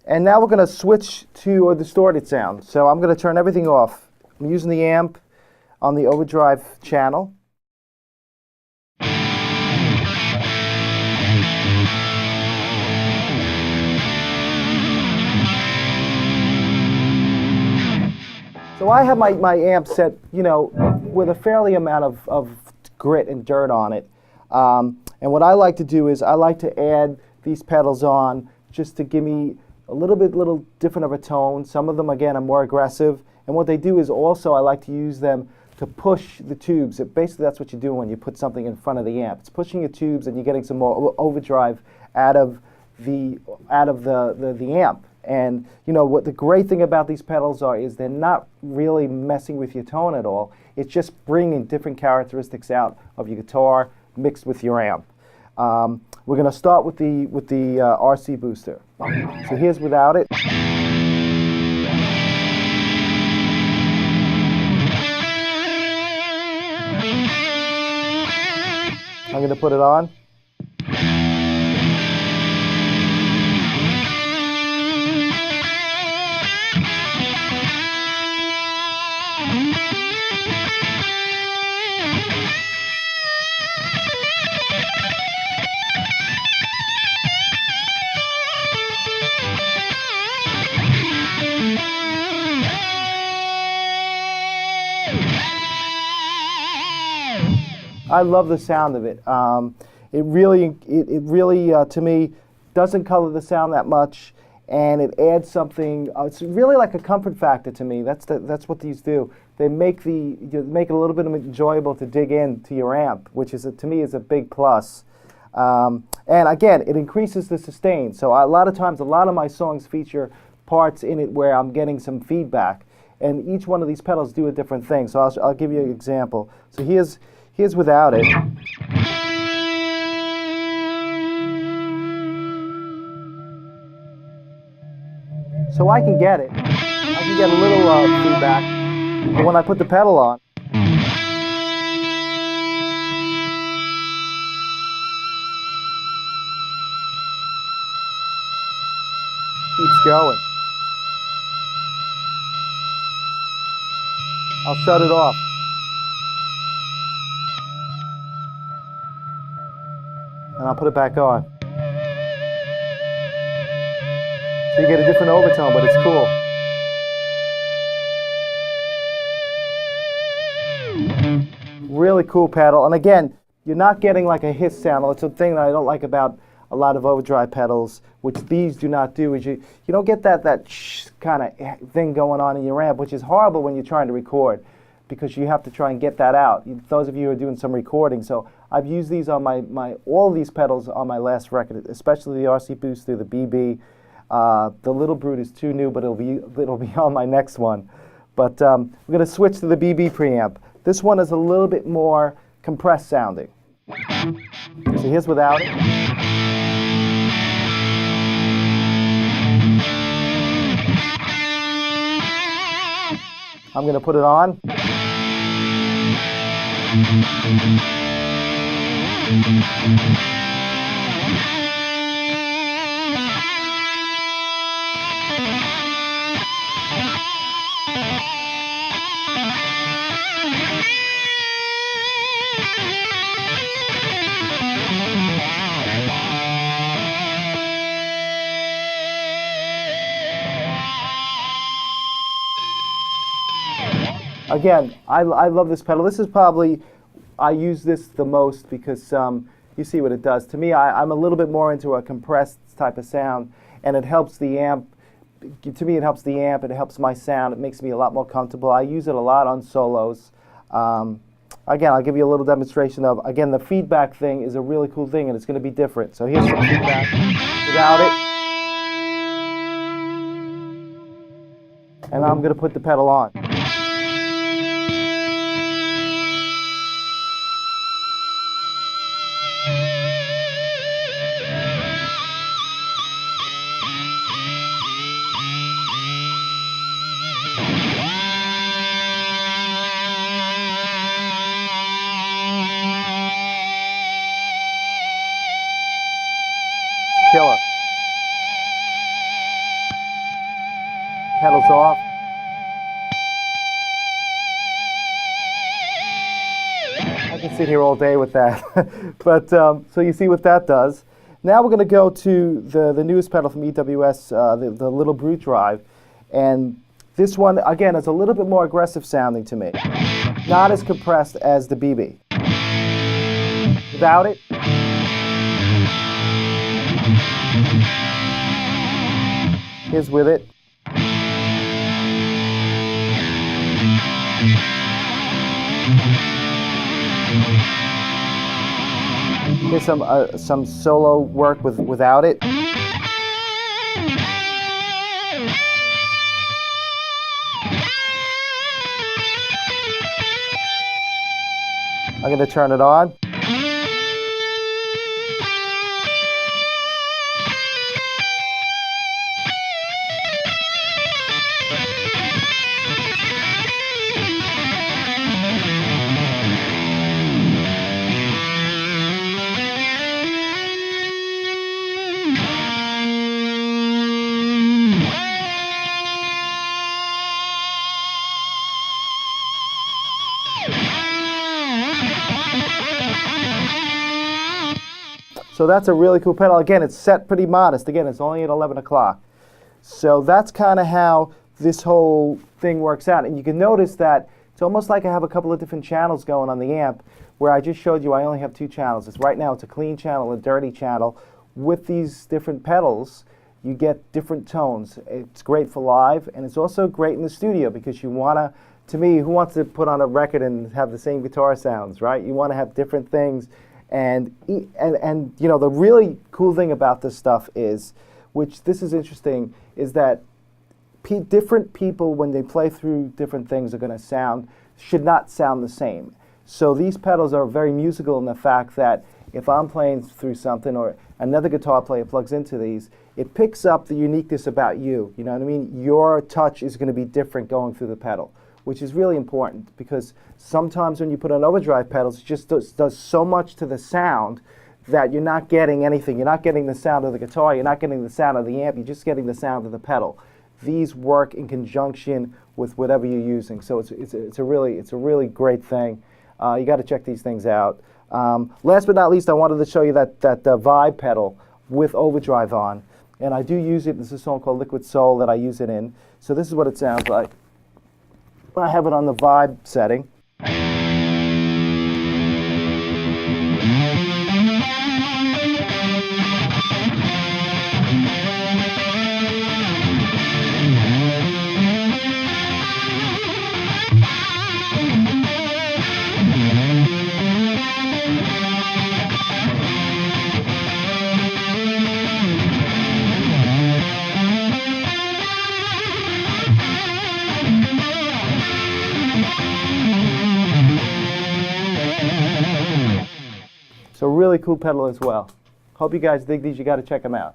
And now we're going to switch to a distorted sound. So I'm going to turn everything off. I'm using the amp on the Overdrive channel. So I have my amp set, you know, with a fairly amount of grit and dirt on it. And what I like to do is I like to add these pedals on just to give me a little different of a tone. Some of them, again, are more aggressive. And what they do is also I like to use them to push the tubes. Basically, that's what you do when you put something in front of the amp. It's pushing your tubes and you're getting some more overdrive out of the amp. And you know what the great thing about these pedals are is they're not really messing with your tone at all. It's just bringing different characteristics out of your guitar mixed with your amp. We're going to start with the RC booster. So here's without it. I'm going to put it on. I love the sound of it. It really, to me, doesn't color the sound that much, and it adds something. It's really like a comfort factor to me. That's what these do. They make it a little bit enjoyable to dig into your amp, which is to me is a big plus. And again, it increases the sustain. So a lot of times, a lot of my songs feature parts in it where I'm getting some feedback, and each one of these pedals do a different thing. So I'll give you an example. So here's without it. So I can get it. I can get a little feedback. But when I put the pedal on, keeps going. I'll shut it off. And I'll put it back on. So you get a different overtone, but it's cool. Really cool pedal. And again, you're not getting like a hiss sound. It's a thing that I don't like about a lot of overdrive pedals, which these do not do, is you don't get that kind of thing going on in your amp, which is horrible when you're trying to record, because you have to try and get that out. Those of you who are doing some recording, so I've used these on all of these pedals on my last record, especially the RC Booster, the BB. The Little Brute is too new, but it'll be on my next one. But we're going to switch to the BB preamp. This one is a little bit more compressed sounding. So here's without it. I'm going to put it on. Again, I love this pedal. This is probably, I use this the most because you see what it does. To me, I'm a little bit more into a compressed type of sound, and it helps the amp. To me, it helps the amp, it helps my sound. It makes me a lot more comfortable. I use it a lot on solos. Again, I'll give you a little demonstration of, again, the feedback thing is a really cool thing, and it's going to be different. So here's some feedback without it. And I'm going to put the pedal on. Killer. pedals off. I can sit here all day with that. But so you see what that does. Now we're going to go to the newest pedal from E.W.S, the little brute drive. And this one, again, is a little bit more aggressive sounding to me. Not as compressed as the BB. Without it. Here's with it. Here's some solo work without it. I'm going to turn it on. So that's a really cool pedal. Again, it's set pretty modest. Again, it's only at 11 o'clock. So that's kind of how this whole thing works out. And you can notice that it's almost like I have a couple of different channels going on the amp, where I just showed you I only have 2 channels. Right now it's a clean channel, a dirty channel. With these different pedals, you get different tones. It's great for live, and it's also great in the studio because you want to me, who wants to put on a record and have the same guitar sounds, right? You want to have different things. And you know, the really cool thing about this stuff is, which this is interesting, is that different people, when they play through different things, are going to should not sound the same. So these pedals are very musical in the fact that if I'm playing through something or another guitar player plugs into these, it picks up the uniqueness about you. You know what I mean? Your touch is going to be different going through the pedal, which is really important because sometimes when you put on overdrive pedals, it just does so much to the sound that you're not getting anything. You're not getting the sound of the guitar, you're not getting the sound of the amp, you're just getting the sound of the pedal. These work in conjunction with whatever you're using, so it's a really great thing. You got to check these things out. Last but not least, I wanted to show you that Vibe pedal with overdrive on, and I do use it. This is a song called Liquid Soul that I use it in. So this is what it sounds like. I have it on the Vibe setting. So really cool pedal as well. Hope you guys dig these. You got to check them out.